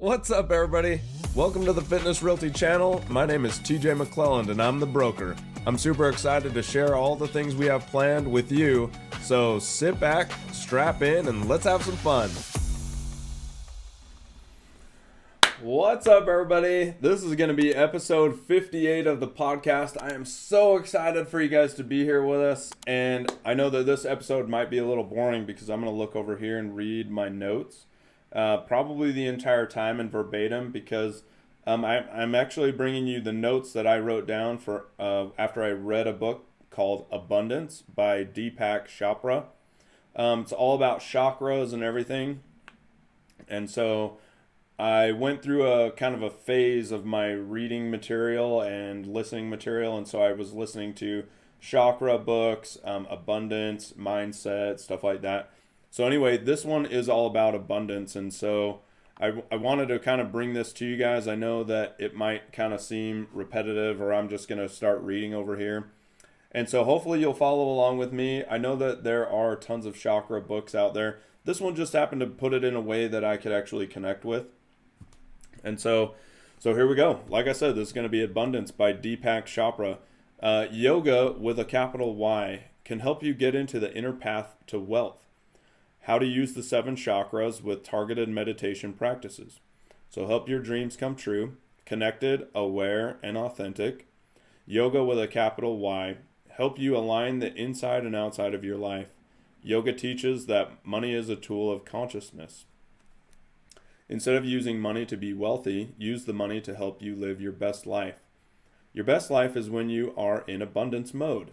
What's up, everybody? Welcome to the Fitness Realty channel. My name is TJ McLelland and I'm the broker. I'm super excited to share all the things we have planned with you. So sit back, strap in, and let's have some fun. What's up, everybody? This is going to be episode 58 of the podcast. I am so excited for you guys to be here with us. And I know that this episode might be a little boring because I'm going to look over here and read my notes. Probably the entire time in verbatim because I'm actually bringing you the notes that I wrote down for after I read a book called Abundance by Deepak Chopra. It's all about chakras and everything. And so I went through a kind of a phase of my reading material and listening material. And so I was listening to chakra books, abundance, mindset, stuff like that. So anyway, this one is all about abundance, and so I wanted to kind of bring this to you guys. I know that it might kind of seem repetitive, or I'm just going to start reading over here. And so hopefully you'll follow along with me. I know that there are tons of chakra books out there. This one just happened to put it in a way that I could actually connect with. And so here we go. Like I said, this is going to be Abundance by Deepak Chopra. Yoga with a capital Y can help you get into the inner path to wealth. How to use the 7 chakras with targeted meditation practices. So help your dreams come true. Connected, aware, and authentic. Yoga with a capital Y. Help you align the inside and outside of your life. Yoga teaches that money is a tool of consciousness. Instead of using money to be wealthy, use the money to help you live your best life. Your best life is when you are in abundance mode.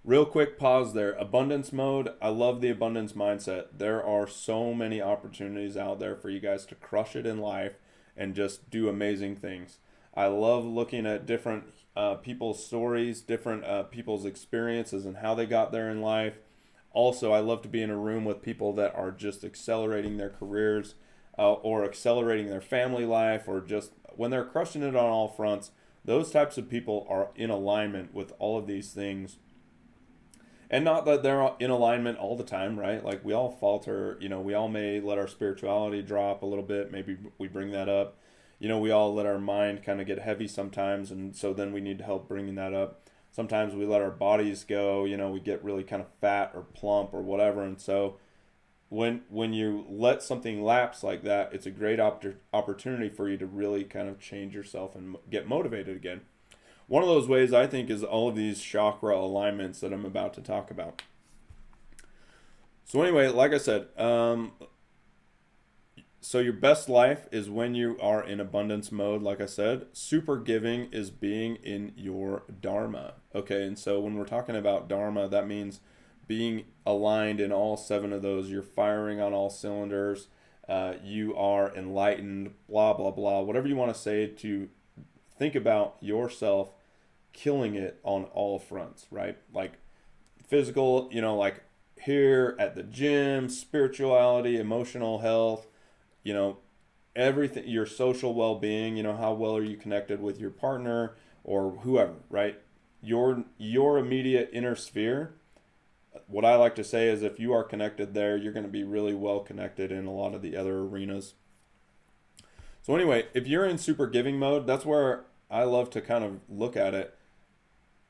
Real quick pause there. Abundance mode. I love the abundance mindset. There are so many opportunities out there for you guys to crush it in life and just do amazing things. I love looking at different people's stories, different people's experiences and how they got there in life. Also, I love to be in a room with people that are just accelerating their careers or accelerating their family life, or just when they're crushing it on all fronts. Those types of people are in alignment with all of these things. And not that they're in alignment all the time, right? Like, we all falter, we all may let our spirituality drop a little bit. Maybe we bring that up. We all let our mind kind of get heavy sometimes. And so then we need help bringing that up. Sometimes we let our bodies go, we get really kind of fat or plump or whatever. And so when you let something lapse like that, it's a great opportunity for you to really kind of change yourself and get motivated again. One of those ways, I think, is all of these chakra alignments that I'm about to talk about. So anyway, like I said, so your best life is when you are in abundance mode, like I said. Super giving is being in your dharma. Okay, and so when we're talking about dharma, that means being aligned in all 7 of those. You're firing on all cylinders. You are enlightened, blah, blah, blah. Whatever you want to say to think about yourself killing it on all fronts, right? Like physical, like here at the gym, spirituality, emotional health, everything, your social well-being, how well are you connected with your partner or whoever, right? Your immediate inner sphere. What I like to say is if you are connected there, you're going to be really well connected in a lot of the other arenas. So anyway, if you're in super giving mode, that's where I love to kind of look at it.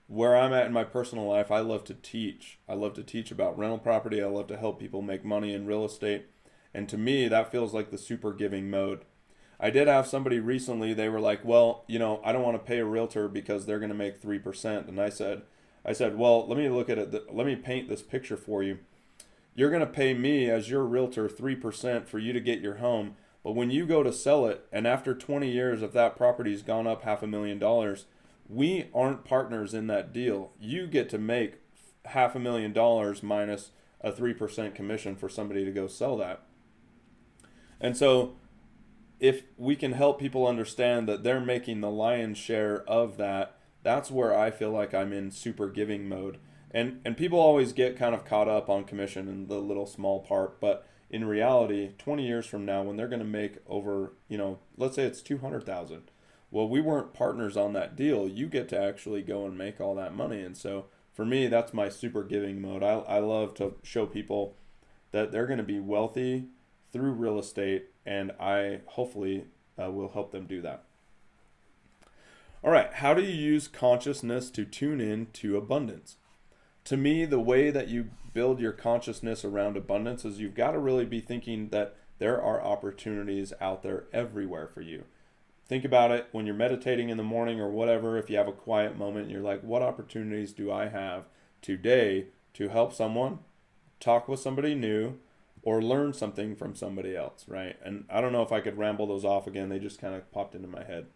Where I'm at in my personal life, I love to teach. I love to teach about rental property. I love to help people make money in real estate. And to me, that feels like the super giving mode. I did have somebody recently, they were like, well, I don't want to pay a realtor because they're going to make 3%. And I said, well, let me look at it. Let me paint this picture for you. You're going to pay me as your realtor 3% for you to get your home. But when you go to sell it, and after 20 years, if that property's gone up $500,000, we aren't partners in that deal. You get to make $500,000 minus a 3% commission for somebody to go sell that. And so if we can help people understand that they're making the lion's share of that, that's where I feel like I'm in super giving mode. And people always get kind of caught up on commission and the little small part, but in reality, 20 years from now, when they're going to make over, let's say it's 200,000. Well, we weren't partners on that deal. You get to actually go and make all that money. And so for me, that's my super giving mode. I love to show people that they're going to be wealthy through real estate, and I hopefully will help them do that. All right, how do you use consciousness to tune in to abundance? To me, the way that you build your consciousness around abundance is you've got to really be thinking that there are opportunities out there everywhere for you. Think about it when you're meditating in the morning or whatever. If you have a quiet moment, you're like, what opportunities do I have today to help someone, talk with somebody new, or learn something from somebody else, right? And I don't know if I could ramble those off again. They just kind of popped into my head.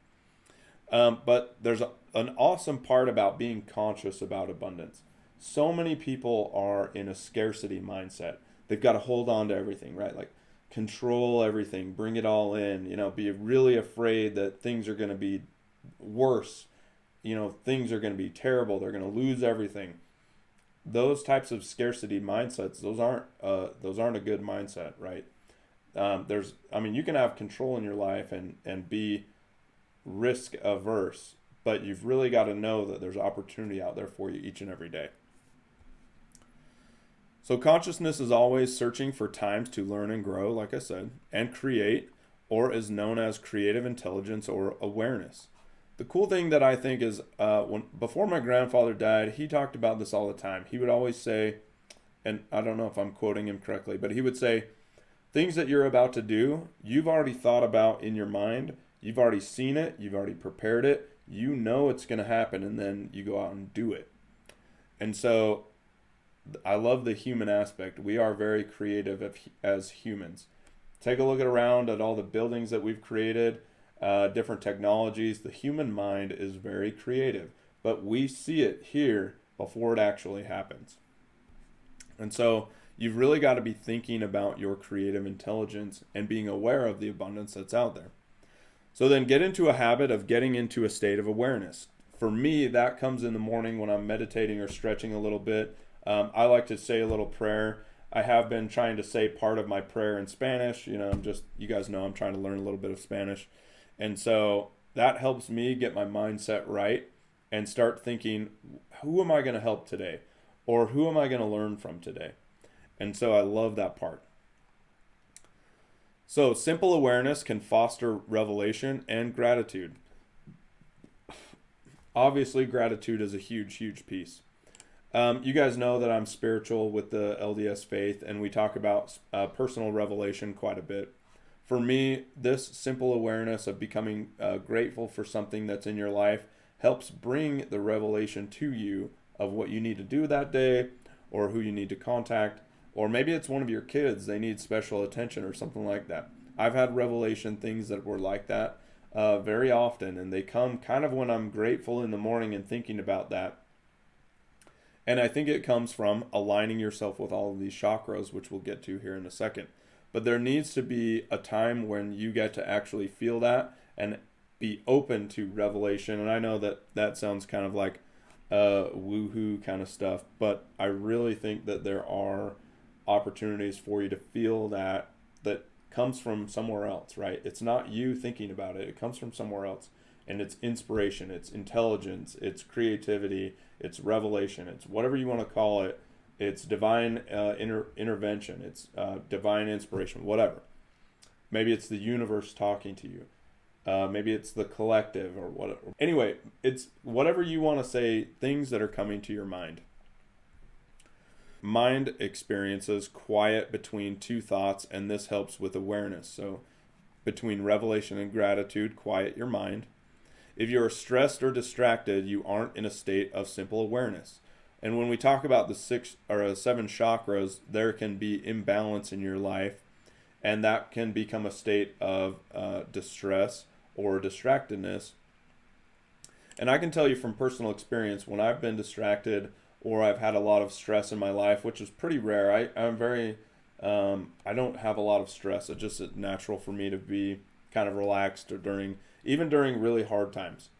But there's an awesome part about being conscious about abundance. So many people are in a scarcity mindset. They've got to hold on to everything, right? Like control everything, bring it all in, be really afraid that things are going to be worse. Things are going to be terrible. They're going to lose everything. Those types of scarcity mindsets, those aren't a good mindset, right? You can have control in your life and be risk averse, but you've really got to know that there's opportunity out there for you each and every day. So consciousness is always searching for times to learn and grow, like I said, and create, or is known as creative intelligence or awareness. The cool thing that I think is before my grandfather died, he talked about this all the time. He would always say, and I don't know if I'm quoting him correctly, but he would say, things that you're about to do, you've already thought about in your mind. You've already seen it. You've already prepared it. You know it's going to happen, and then you go out and do it. And so I love the human aspect. We are very creative as humans. Take a look around at all the buildings that we've created, different technologies. The human mind is very creative, but we see it here before it actually happens. And so you've really got to be thinking about your creative intelligence and being aware of the abundance that's out there. So then get into a habit of getting into a state of awareness. For me, that comes in the morning when I'm meditating or stretching a little bit. I like to say a little prayer. I have been trying to say part of my prayer in Spanish. You guys know I'm trying to learn a little bit of Spanish. And so that helps me get my mindset right and start thinking, who am I going to help today? Or who am I going to learn from today? And so I love that part. So simple awareness can foster revelation and gratitude. Obviously, gratitude is a huge, huge piece. You guys know that I'm spiritual with the LDS faith, and we talk about personal revelation quite a bit. For me, this simple awareness of becoming grateful for something that's in your life helps bring the revelation to you of what you need to do that day, or who you need to contact, or maybe it's one of your kids, they need special attention or something like that. I've had revelation things that were like that very often, and they come kind of when I'm grateful in the morning and thinking about that. And I think it comes from aligning yourself with all of these chakras, which we'll get to here in a second. But there needs to be a time when you get to actually feel that and be open to revelation. And I know that sounds kind of like woohoo kind of stuff, but I really think that there are opportunities for you to feel that comes from somewhere else, right? It's not you thinking about it. It comes from somewhere else. And it's inspiration, it's intelligence, it's creativity, it's revelation, it's whatever you want to call it. It's divine intervention, it's divine inspiration, whatever. Maybe it's the universe talking to you. Maybe it's the collective or whatever. Anyway, it's whatever you want to say, things that are coming to your mind. Mind experiences quiet between two thoughts, and this helps with awareness. So between revelation and gratitude, quiet your mind. If you're stressed or distracted, you aren't in a state of simple awareness. And when we talk about the 7 chakras, there can be imbalance in your life, and that can become a state of distress or distractedness. And I can tell you from personal experience, when I've been distracted or I've had a lot of stress in my life, which is pretty rare. I don't have a lot of stress. It's just natural for me to be kind of relaxed even during really hard times.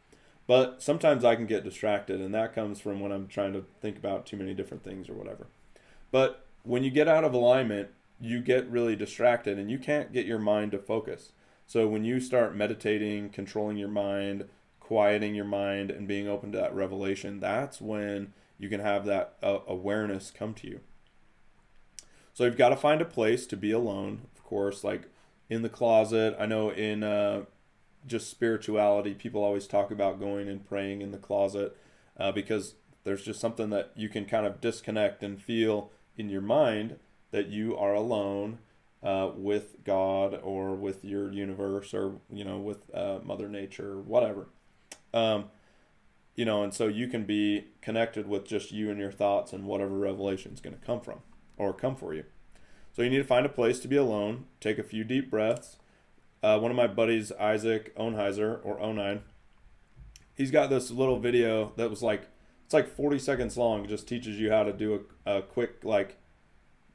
But sometimes I can get distracted, and that comes from when I'm trying to think about too many different things or whatever. But when you get out of alignment, you get really distracted, and you can't get your mind to focus. So when you start meditating, controlling your mind, quieting your mind, and being open to that revelation, that's when you can have that awareness come to you. So you've got to find a place to be alone, of course, like in the closet. I know in just spirituality. People always talk about going and praying in the closet because there's just something that you can kind of disconnect and feel in your mind that you are alone with God or with your universe or, with Mother Nature or whatever. And so you can be connected with just you and your thoughts and whatever revelation is going to come from or come for you. So you need to find a place to be alone, take a few deep breaths. One of my buddies, Isaac Ohnheiser, or Onine, he's got this little video that was it's like 40 seconds long. It just teaches you how to do a quick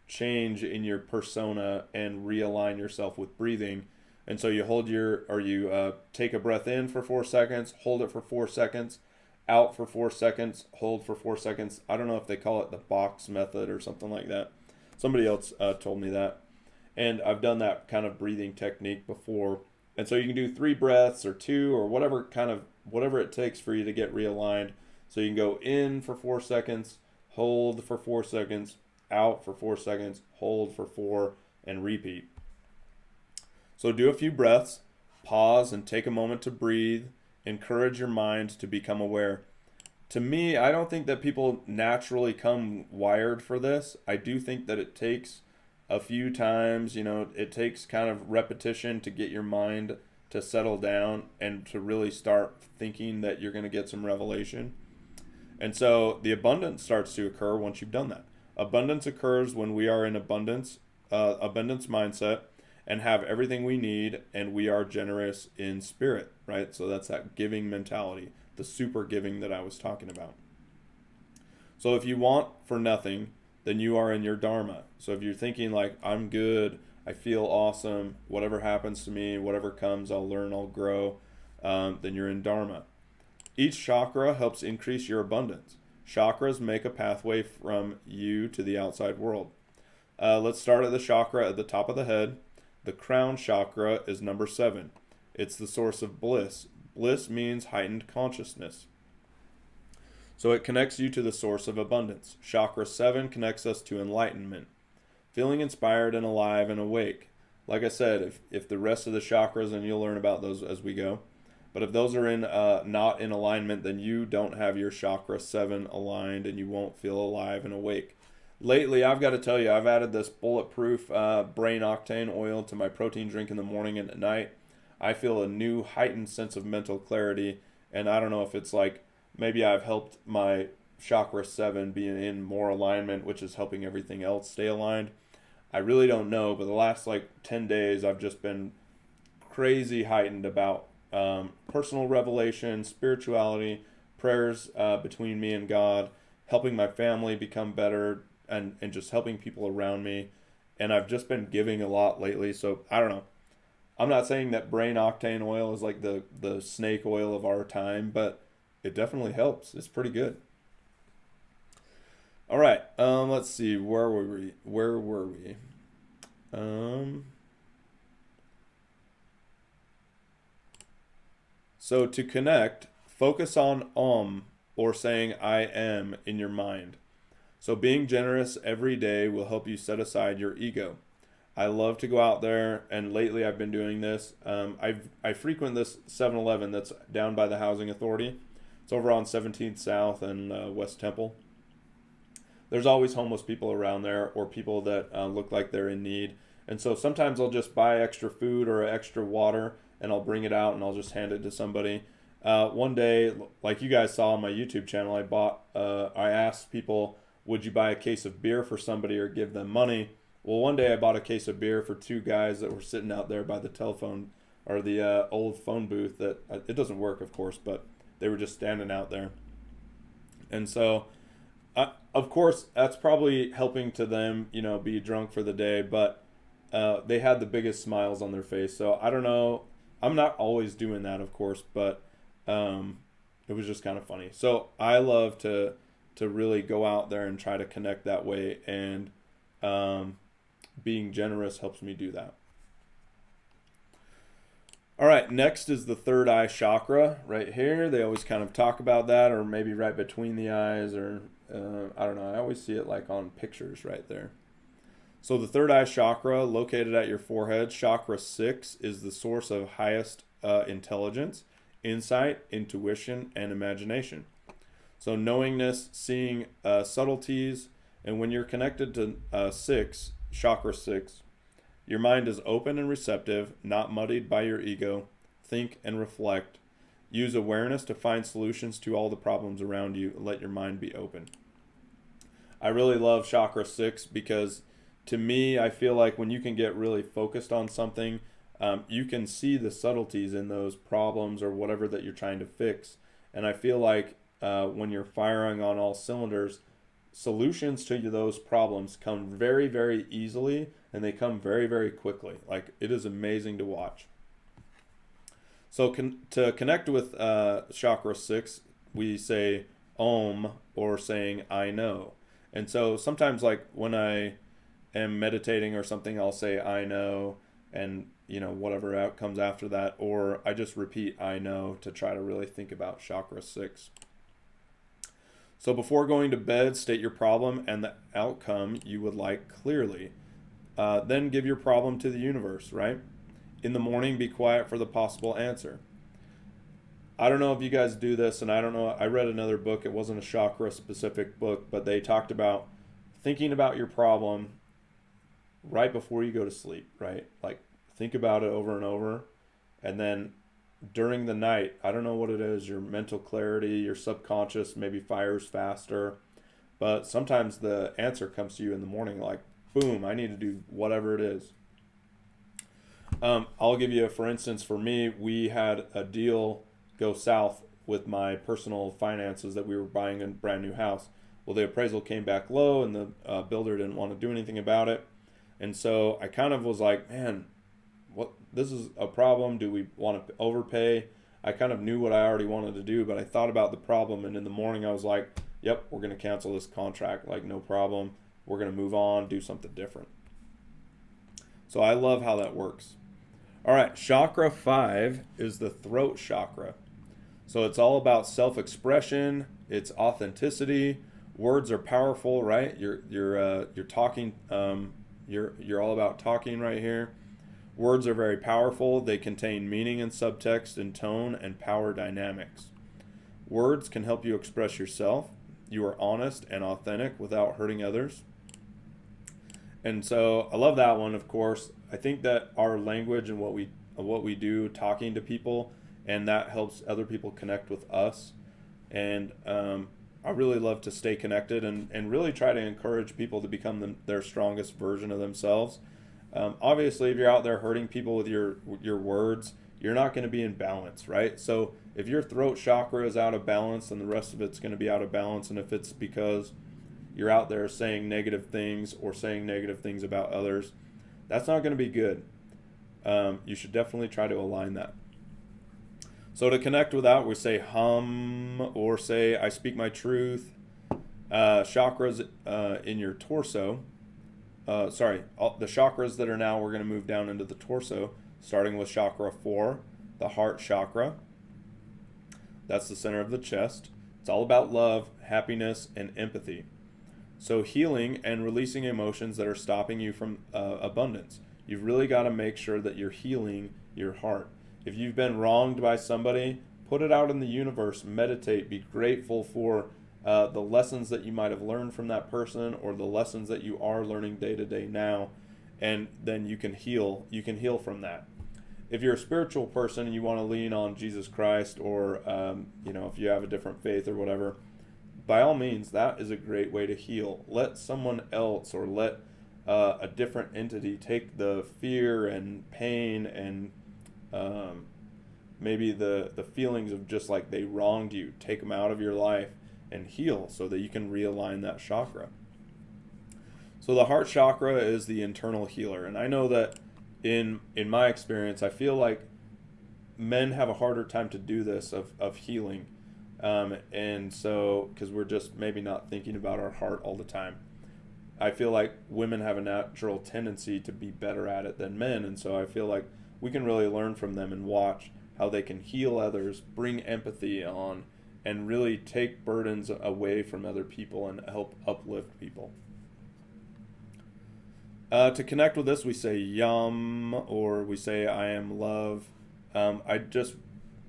change in your persona and realign yourself with breathing. And so you take a breath in for 4 seconds, hold it for 4 seconds, out for 4 seconds, hold for 4 seconds. I don't know if they call it the box method or something like that. Somebody else told me that. And I've done that kind of breathing technique before. And so you can do 3 breaths or 2 or whatever it takes for you to get realigned. So you can go in for 4 seconds, hold for 4 seconds, out for 4 seconds, hold for 4, and repeat. So do a few breaths, pause and take a moment to breathe. Encourage your mind to become aware. To me, I don't think that people naturally come wired for this. I do think that it takes a few times, it takes kind of repetition to get your mind to settle down and to really start thinking that you're going to get some revelation. And so the abundance starts to occur once you've done that. Abundance occurs when we are in abundance mindset and have everything we need, and we are generous in spirit, right? So that's that giving mentality, the super giving that I was talking about. So if you want for nothing, then you are in your dharma. So if you're thinking I'm good, I feel awesome, whatever happens to me, whatever comes, I'll learn, I'll grow, then you're in dharma. Each chakra helps increase your abundance. Chakras make a pathway from you to the outside world. Let's start at the chakra at the top of the head. The crown chakra is number 7. It's the source of bliss. Bliss means heightened consciousness. So it connects you to the source of abundance. Chakra 7 connects us to enlightenment, feeling inspired and alive and awake. Like I said, if the rest of the chakras, and you'll learn about those as we go, but if those are not in alignment, then you don't have your chakra 7 aligned and you won't feel alive and awake. Lately, I've got to tell you, I've added this bulletproof brain octane oil to my protein drink in the morning and at night. I feel a new heightened sense of mental clarity, and I don't know if it's maybe I've helped my chakra 7 be in more alignment, which is helping everything else stay aligned. I really don't know, but the last 10 days I've just been crazy heightened about personal revelation, spirituality, prayers between me and God, helping my family become better, and just helping people around me. And I've just been giving a lot lately, so I don't know. I'm not saying that brain octane oil is the snake oil of our time, but it definitely helps. It's pretty good. All right, let's see. Where were we? So to connect, focus on or saying I am in your mind. So being generous every day will help you set aside your ego. I love to go out there, and lately I've been doing this. I frequent this 7-Eleven that's down by the Housing Authority. It's over on 17th South and West Temple. There's always homeless people around there, or people that look like they're in need. And so sometimes I'll just buy extra food or extra water, and I'll bring it out and I'll just hand it to somebody. One day, like you guys saw on my YouTube channel, I asked people, would you buy a case of beer for somebody or give them money? Well, one day I bought a case of beer for 2 guys that were sitting out there by the telephone, or the old phone booth that, it doesn't work, of course, but they were just standing out there. And so, of course, that's probably helping to them, be drunk for the day, but they had the biggest smiles on their face. So I don't know. I'm not always doing that, of course, but it was just kind of funny. So I love to really go out there and try to connect that way, and being generous helps me do that. All right, next is the third eye chakra right here. They always kind of talk about that, or maybe right between the eyes, or I don't know. I always see it on pictures right there. So the third eye chakra, located at your forehead, chakra 6, is the source of highest intelligence, insight, intuition, and imagination. So knowingness, seeing subtleties, and when you're connected to chakra 6, your mind is open and receptive, not muddied by your ego. Think and reflect. Use awareness to find solutions to all the problems around you. Let your mind be open. I really love chakra 6 because to me, I feel like when you can get really focused on something, you can see the subtleties in those problems or whatever that you're trying to fix. And I feel like when you're firing on all cylinders, solutions to those problems come very, very easily, and they come very, very quickly. Like, it is amazing to watch. So to connect with chakra 6, we say Om, or saying I know. And so sometimes, like when I am meditating or something, I'll say I know, and whatever out comes after that, or I just repeat I know to try to really think about chakra 6. So before going to bed, state your problem and the outcome you would like clearly. Then give your problem to the universe, right? In the morning, be quiet for the possible answer. I don't know if you guys do this, and I don't know, I read another book, it wasn't a chakra specific book, but they talked about thinking about your problem right before you go to sleep, right? Like, think about it over and over, and then during the night, I don't know what it is, your mental clarity, your subconscious maybe fires faster, but sometimes the answer comes to you in the morning, like, boom, I need to do whatever it is. I'll give you for instance, for me, we had a deal go south with my personal finances that we were buying a brand new house. Well, the appraisal came back low, and the builder didn't want to do anything about it. And so I kind of was like, man, this is a problem. Do we want to overpay? I kind of knew what I already wanted to do, but I thought about the problem, and in the morning I was like, yep, we're going to cancel this contract. Like, no problem. We're going to move on, do something different. So I love how that works. All right, chakra 5 is the throat chakra. So it's all about self-expression. It's authenticity. Words are powerful, right? You're talking. You're all about talking right here. Words are very powerful. They contain meaning and subtext and tone and power dynamics. Words can help you express yourself. You are honest and authentic without hurting others. And so I love that one, of course. I think that our language and what we do talking to people, and that helps other people connect with us. And I really love to stay connected and really try to encourage people to become their strongest version of themselves. Obviously, if you're out there hurting people with your words, you're not going to be in balance, right? So if your throat chakra is out of balance, then the rest of it's going to be out of balance. And if it's because you're out there saying negative things or saying negative things about others, that's not going to be good. You should definitely try to align that. So to connect with that, we say hum, or say I speak my truth. Chakras in your torso. The chakras that are now, we're going to move down into the torso, starting with chakra 4, the heart chakra. That's the center of the chest. It's all about love, happiness, and empathy. So healing and releasing emotions that are stopping you from abundance. You've really got to make sure that you're healing your heart. If you've been wronged by somebody, put it out in the universe, meditate, be grateful for the lessons that you might have learned from that person, or the lessons that you are learning day to day now, and then you can heal. You can heal from that. If you're a spiritual person and you want to lean on Jesus Christ, or if you have a different faith or whatever, by all means, that is a great way to heal. Let someone else, or let a different entity take the fear and pain and maybe the feelings of just like they wronged you, take them out of your life and heal so that you can realign that chakra. So the heart chakra is the internal healer. And I know that in my experience, I feel like men have a harder time to do this of healing. And so, because we're just maybe not thinking about our heart all the time. I feel like women have a natural tendency to be better at it than men. And so I feel like we can really learn from them and watch how they can heal others, bring empathy on, and really take burdens away from other people and help uplift people. To connect with this, we say yum, or we say I am love. I just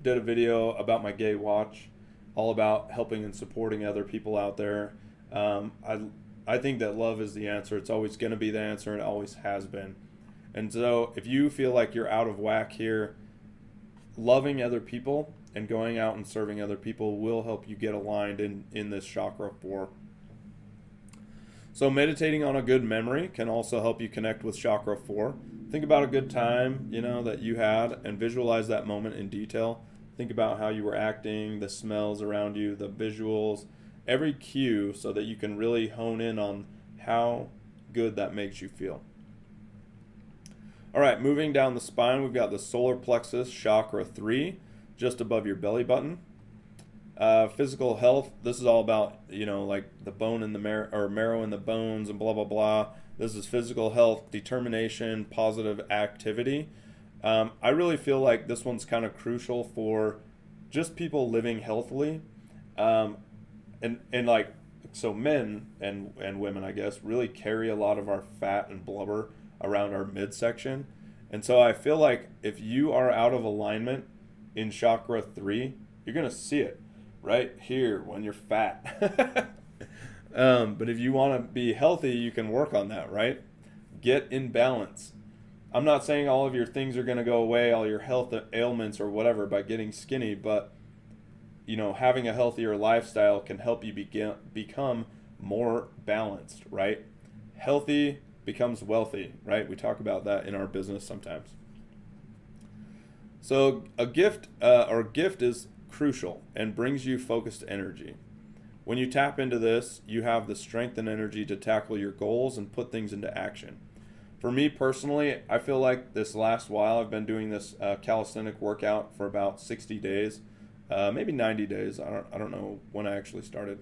did a video about my gay watch, all about helping and supporting other people out there. I think that love is the answer. It's always going to be the answer, and it always has been. And so if you feel like you're out of whack here, loving other people and going out and serving other people will help you get aligned in this chakra 4. So meditating on a good memory can also help you connect with chakra 4. Think about a good time, that you had, and visualize that moment in detail. Think about how you were acting, the smells around you, the visuals, every cue, so that you can really hone in on how good that makes you feel. All right, moving down the spine, we've got the solar plexus, chakra 3, just above your belly button. Physical health, this is all about, like the bone in the marrow in the bones and blah, blah, blah. This is physical health, determination, positive activity. I really feel like this one's kind of crucial for just people living healthily. So men and women, I guess, really carry a lot of our fat and blubber around our midsection. And so I feel like if you are out of alignment in chakra 3, you're going to see it right here when you're fat. But if you want to be healthy, you can work on that, right? Get in balance. I'm not saying all of your things are going to go away, all your health ailments or whatever, by getting skinny, but having a healthier lifestyle can help you become more balanced, right? Healthy becomes wealthy, right? We talk about that in our business sometimes. So a gift is crucial and brings you focused energy. When you tap into this, you have the strength and energy to tackle your goals and put things into action. For me personally, I feel like this last while I've been doing this calisthenic workout for about 60 days, maybe 90 days. I don't know when I actually started.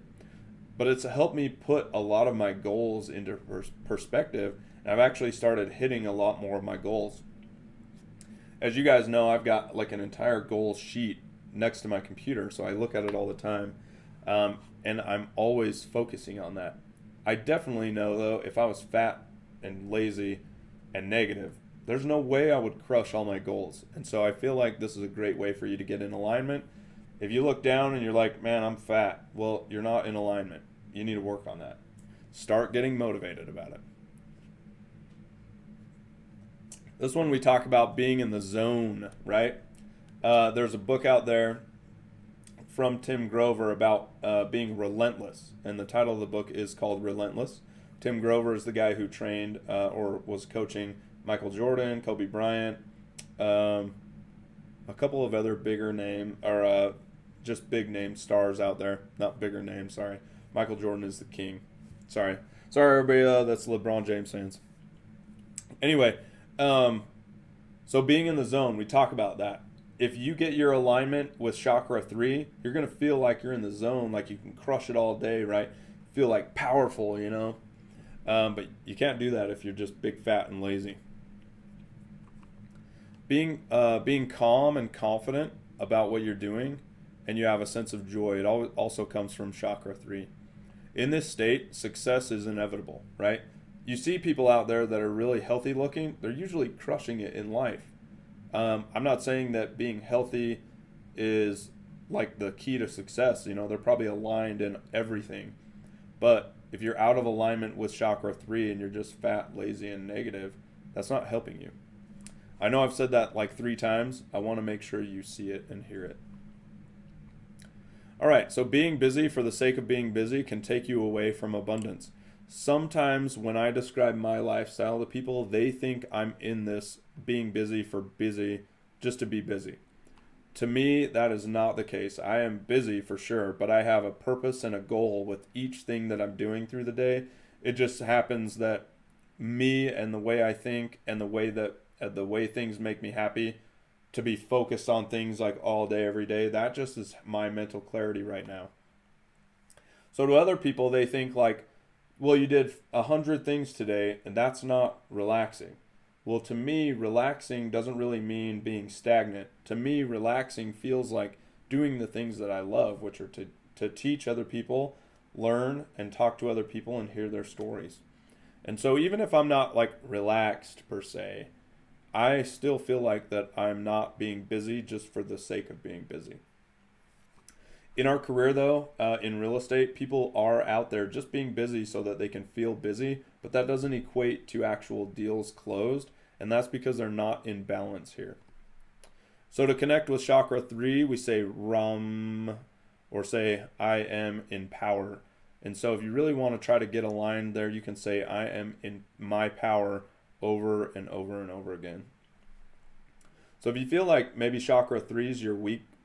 But it's helped me put a lot of my goals into perspective, and I've actually started hitting a lot more of my goals. As you guys know, I've got like an entire goal sheet next to my computer, so I look at it all the time, and I'm always focusing on that. I definitely know, though, if I was fat and lazy and negative, there's no way I would crush all my goals. And so I feel like this is a great way for you to get in alignment. If you look down and you're like, man, I'm fat, well, you're not in alignment. You need to work on that. Start getting motivated about it. This one we talk about being in the zone, right? There's a book out there from Tim Grover about being relentless, and the title of the book is called Relentless. Tim Grover is the guy who trained or was coaching Michael Jordan, Kobe Bryant, a couple of other bigger name or just big name stars out there. Not bigger names, sorry. Michael Jordan is the king. Sorry everybody that's LeBron James fans. Anyway, so being in the zone, we talk about that. If you get your alignment with chakra 3, you're going to feel like you're in the zone, like you can crush it all day, right? Feel like powerful, but you can't do that if you're just big, fat, and lazy. Being calm and confident about what you're doing, and you have a sense of joy, it also comes from chakra 3. In this state, success is inevitable, right? You see people out there that are really healthy looking, they're usually crushing it in life. I'm not saying that being healthy is like the key to success. They're probably aligned in everything. But if you're out of alignment with chakra 3 and you're just fat, lazy, and negative, that's not helping you. I know I've said that like 3 times. I want to make sure you see it and hear it. All right, so being busy for the sake of being busy can take you away from abundance. Sometimes when I describe my lifestyle to people, they think I'm in this being busy for busy, just to be busy. To me, that is not the case. I am busy for sure, but I have a purpose and a goal with each thing that I'm doing through the day. It just happens that me and the way I think and the way things make me happy, to be focused on things like all day, every day, that just is my mental clarity right now. So to other people, they think like, well, you did 100 things today, and that's not relaxing. Well, to me, relaxing doesn't really mean being stagnant. To me, relaxing feels like doing the things that I love, which are to teach other people, learn, and talk to other people and hear their stories. And so even if I'm not like relaxed per se, I still feel like that I'm not being busy just for the sake of being busy. In our career, though, in real estate, people are out there just being busy so that they can feel busy, but that doesn't equate to actual deals closed, and that's because they're not in balance here. So to connect with chakra 3, we say Ram, or say I am in power. And so if you really want to try to get aligned there, you can say I am in my power over and over and over again. So if you feel like maybe chakra 3 is your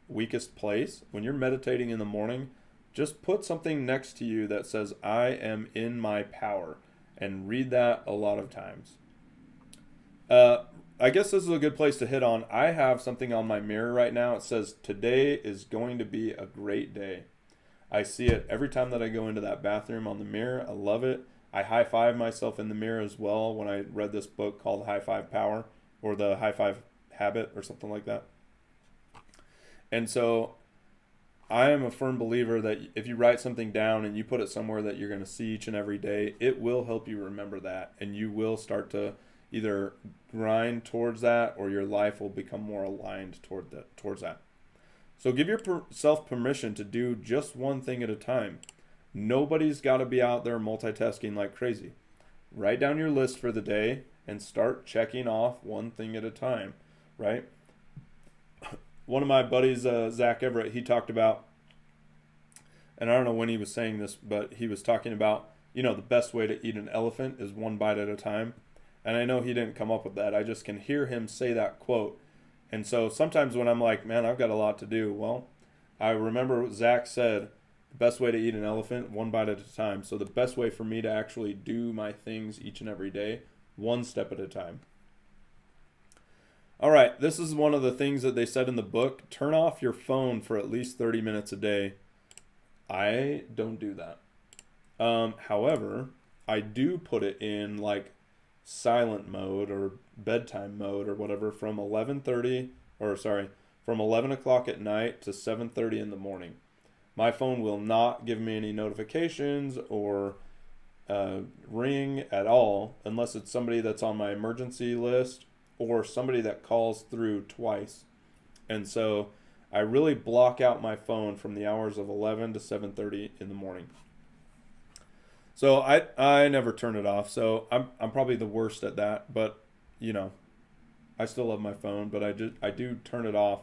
weakest place, when you're meditating in the morning, just put something next to you that says I am in my power, and read that a lot of times. I guess this is a good place to hit on. I have something on my mirror right now. It says today is going to be a great day. I see it every time that I go into that bathroom on the mirror. I love it. I high five myself in the mirror as well when I read this book called High Five Power, or the High Five Habit, or something like that. And so I am a firm believer that if you write something down and you put it somewhere that you're going to see each and every day, it will help you remember that, and you will start to either grind towards that, or your life will become more aligned towards that. So give yourself permission to do just one thing at a time. Nobody's got to be out there multitasking like crazy. Write down your list for the day and start checking off one thing at a time, right? One of my buddies, Zach Everett, he talked about, and I don't know when he was saying this, but he was talking about, the best way to eat an elephant is one bite at a time. And I know he didn't come up with that. I just can hear him say that quote. And so sometimes when I'm like, man, I've got a lot to do. Well, I remember what Zach said, the best way to eat an elephant, one bite at a time. So the best way for me to actually do my things each and every day, one step at a time. All right, this is one of the things that they said in the book. Turn off your phone for at least 30 minutes a day. I don't do that. However, I do put it in like silent mode or bedtime mode or whatever from 11 o'clock at night to 7:30 in the morning. My phone will not give me any notifications or ring at all unless it's somebody that's on my emergency list or somebody that calls through twice. And so I really block out my phone from the hours of 11 to 7:30 in the morning. So I never turn it off. So I'm probably the worst at that, but I still love my phone, but I do turn it off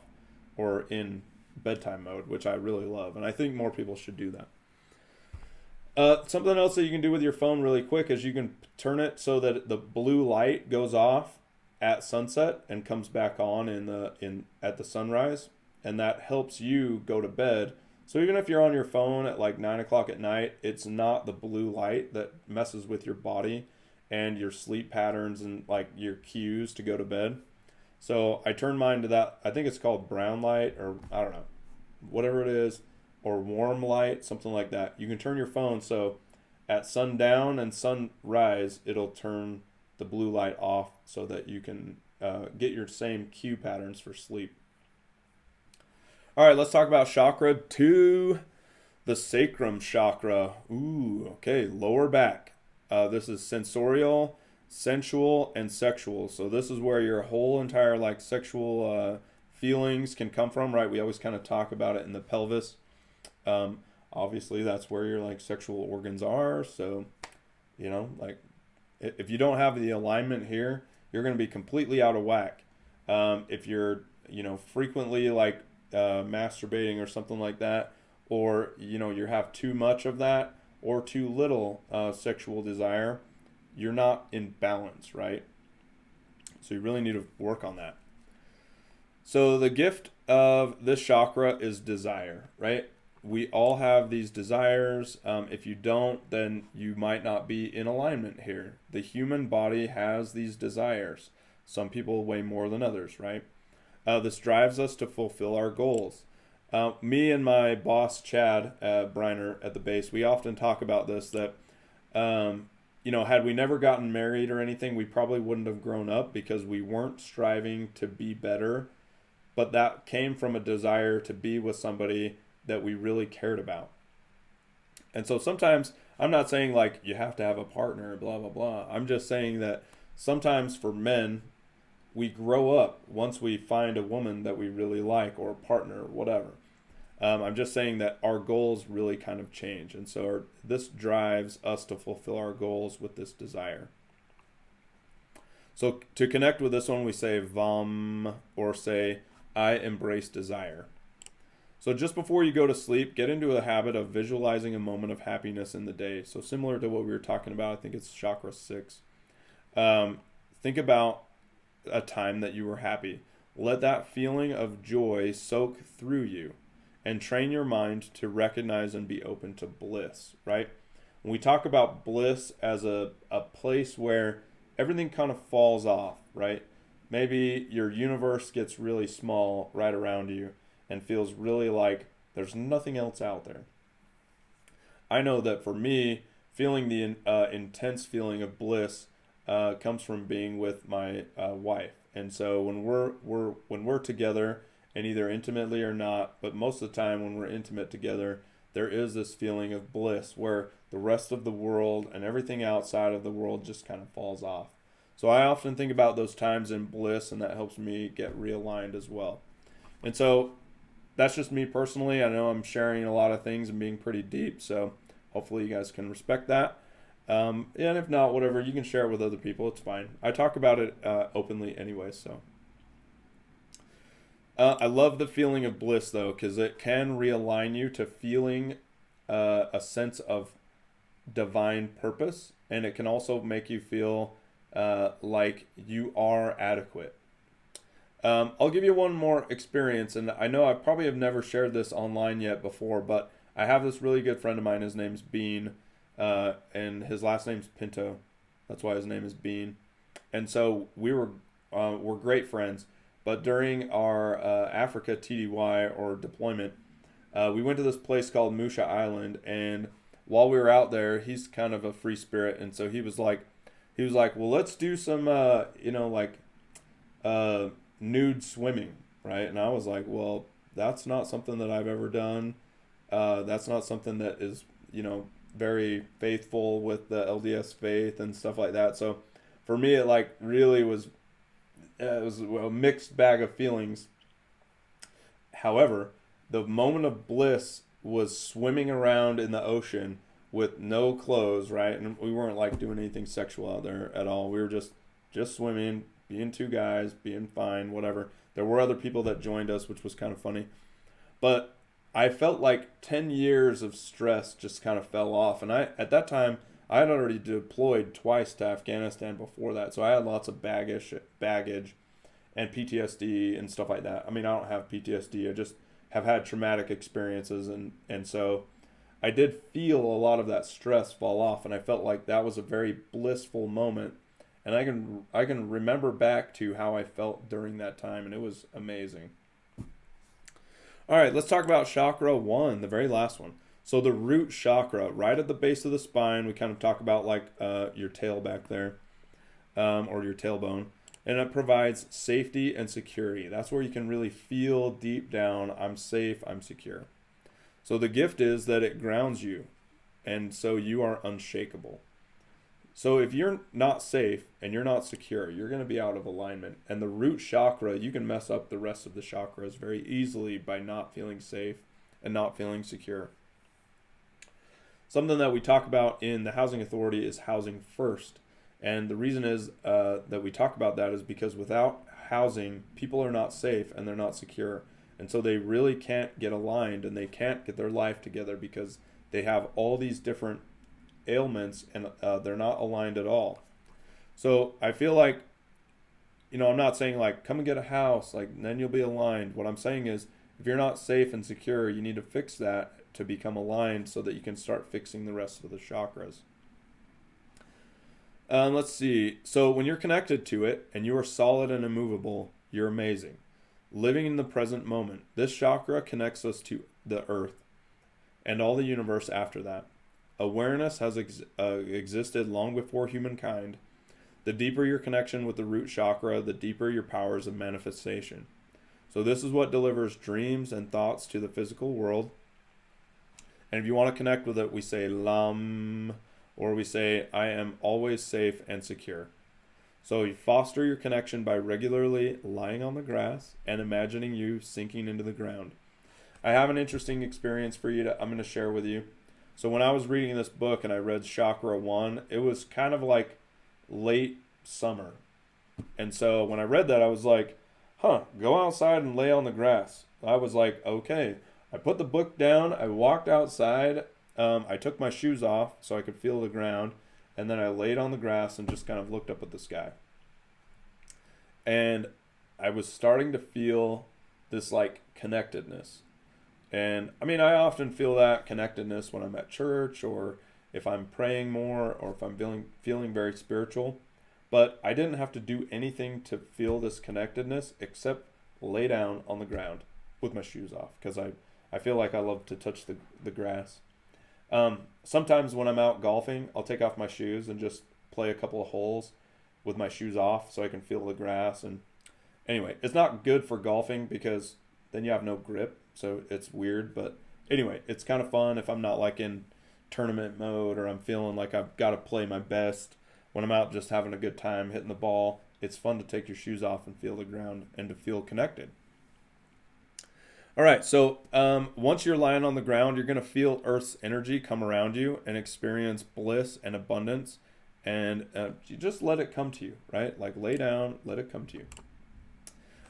or in bedtime mode, which I really love, and I think more people should do that. Something else that you can do with your phone really quick is you can turn it so that the blue light goes off at sunset and comes back on at the sunrise, and that helps you go to bed. So even if you're on your phone at like 9 o'clock at night, it's not the blue light that messes with your body and your sleep patterns and like your cues to go to bed. So I turn mine to that. I think it's called brown light, or I don't know, whatever it is, or warm light, something like that. You can turn your phone so at sundown and sunrise, it'll turn the blue light off so that you can get your same cue patterns for sleep. All right, let's talk about chakra 2, the sacrum chakra. Ooh, okay, lower back. This is sensorial, sensual, and sexual. So this is where your whole entire like sexual feelings can come from, right? We always kind of talk about it in the pelvis. Obviously, that's where your like sexual organs are. So, like if you don't have the alignment here, you're going to be completely out of whack. If you're, frequently like masturbating or something like that, or you have too much of that or too little sexual desire, you're not in balance, right? So you really need to work on that. So the gift of this chakra is desire, right? We all have these desires. If you don't, then you might not be in alignment here. The human body has these desires. Some people way more than others, right? This drives us to fulfill our goals. Me and my boss, Chad Briner at the base, we often talk about this, that, had we never gotten married or anything, we probably wouldn't have grown up because we weren't striving to be better. But that came from a desire to be with somebody that we really cared about. And so sometimes, I'm not saying like you have to have a partner, blah, blah, blah. I'm just saying that sometimes for men, we grow up once we find a woman that we really like, or a partner, or whatever. I'm just saying that our goals really kind of change. And so this drives us to fulfill our goals with this desire. So to connect with this one, we say VAM, or say, I embrace desire. So just before you go to sleep, get into a habit of visualizing a moment of happiness in the day. So similar to what we were talking about, I think it's chakra 6. Think about a time that you were happy. Let that feeling of joy soak through you, and train your mind to recognize and be open to bliss, right? When we talk about bliss as a place where everything kind of falls off, right? Maybe your universe gets really small right around you and feels really like there's nothing else out there. I know that for me, feeling the intense feeling of bliss comes from being with my wife. And so when we're together, and either intimately or not, but most of the time when we're intimate together, there is this feeling of bliss where the rest of the world and everything outside of the world just kind of falls off. So I often think about those times in bliss, and that helps me get realigned as well. And so that's just me personally. I know I'm sharing a lot of things and being pretty deep, so hopefully you guys can respect that. And if not, whatever, you can share it with other people. It's fine. I talk about it openly anyway, so. I love the feeling of bliss, though, because it can realign you to feeling a sense of divine purpose, and it can also make you feel like you are adequate. I'll give you one more experience, and I know I probably have never shared this online yet before, but I have this really good friend of mine. His name's Bean, and his last name's Pinto. That's why his name is Bean. And so we're great friends. But during our Africa TDY, or deployment, we went to this place called Musha Island, and while we were out there, he's kind of a free spirit, and so he was like, well, let's do some, nude swimming, right? And I was like, well, that's not something that I've ever done. That's not something that is, very faithful with the LDS faith and stuff like that. So for me, it really was. It was a mixed bag of feelings. However, the moment of bliss was swimming around in the ocean with no clothes, right? And we weren't doing anything sexual out there at all. We were just swimming, being two guys, being fine, whatever. There were other people that joined us, which was kind of funny. But I felt like 10 years of stress just kind of fell off. And at that time, I had already deployed twice to Afghanistan before that, so I had lots of baggage and PTSD and stuff like that. I mean, I don't have PTSD. I just have had traumatic experiences, and so I did feel a lot of that stress fall off, and I felt like that was a very blissful moment. And I can remember back to how I felt during that time, and it was amazing. All right, let's talk about chakra 1, the very last one. So the root chakra, right at the base of the spine, we kind of talk about your tail back there, or your tailbone, and it provides safety and security. That's where you can really feel deep down, I'm safe, I'm secure. So the gift is that it grounds you, and so you are unshakable. So if you're not safe and you're not secure, you're going to be out of alignment. And the root chakra, you can mess up the rest of the chakras very easily by not feeling safe and not feeling secure. Something that we talk about in the Housing Authority is housing first. And the reason is that we talk about that is because without housing, people are not safe and they're not secure. And so they really can't get aligned, and they can't get their life together because they have all these different ailments, and they're not aligned at all. So I feel like, I'm not saying come and get a house, then you'll be aligned. What I'm saying is, if you're not safe and secure, you need to fix that to become aligned so that you can start fixing the rest of the chakras. Let's see. So when you're connected to it and you are solid and immovable, you're amazing. Living in the present moment. This chakra connects us to the earth and all the universe after that. Awareness has existed long before humankind. The deeper your connection with the root chakra, the deeper your powers of manifestation. So this is what delivers dreams and thoughts to the physical world. And if you want to connect with it, we say Lam, or we say I am always safe and secure. So you foster your connection by regularly lying on the grass and imagining you sinking into the ground. I have an interesting experience for you I'm going to share with you. So when I was reading this book and I read Chakra 1, it was kind of like late summer. And so when I read that, I was like, go outside and lay on the grass. I was like, okay. I put the book down. I walked outside. I took my shoes off so I could feel the ground. And then I laid on the grass and just kind of looked up at the sky. And I was starting to feel this like connectedness. And I mean, I often feel that connectedness when I'm at church or if I'm praying more or if I'm feeling very spiritual. But I didn't have to do anything to feel this connectedness except lay down on the ground with my shoes off because I feel like I love to touch the grass. Sometimes when I'm out golfing, I'll take off my shoes and just play a couple of holes with my shoes off so I can feel the grass. And anyway, it's not good for golfing because then you have no grip. So it's weird. But anyway, it's kind of fun if I'm not like in tournament mode or I'm feeling like I've got to play my best. When I'm out just having a good time hitting the ball, it's fun to take your shoes off and feel the ground and to feel connected. All right, so once you're lying on the ground, you're going to feel Earth's energy come around you and experience bliss and abundance. And you just let it come to you, right? Like lay down, let it come to you.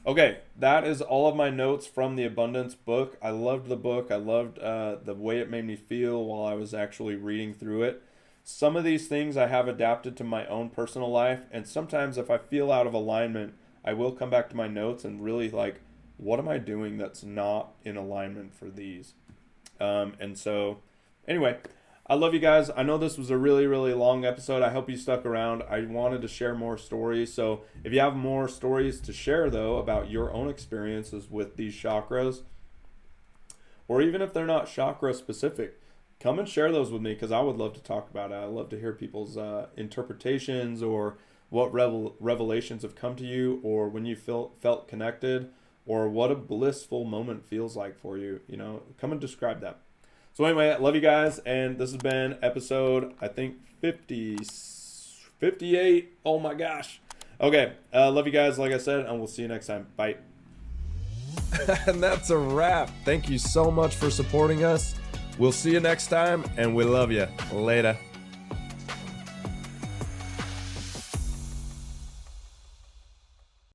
Okay, that is all of my notes from the Abundance book. I loved the book. I loved the way it made me feel while I was actually reading through it. Some of these things I have adapted to my own personal life. And sometimes if I feel out of alignment, I will come back to my notes and really like, what am I doing that's not in alignment for these? And so anyway, I love you guys. I know this was a really, really long episode. I hope you stuck around. I wanted to share more stories. So if you have more stories to share, though, about your own experiences with these chakras, or even if they're not chakra specific, come and share those with me because I would love to talk about it. I love to hear people's interpretations or what revelations have come to you or when you felt connected or what a blissful moment feels like for you. You know, come and describe that. So anyway, I love you guys, and this has been episode, I think, 58. Oh my gosh. Okay, love you guys, like I said, and we'll see you next time. Bye. And that's a wrap. Thank you so much for supporting us. We'll see you next time, and we love you. Later.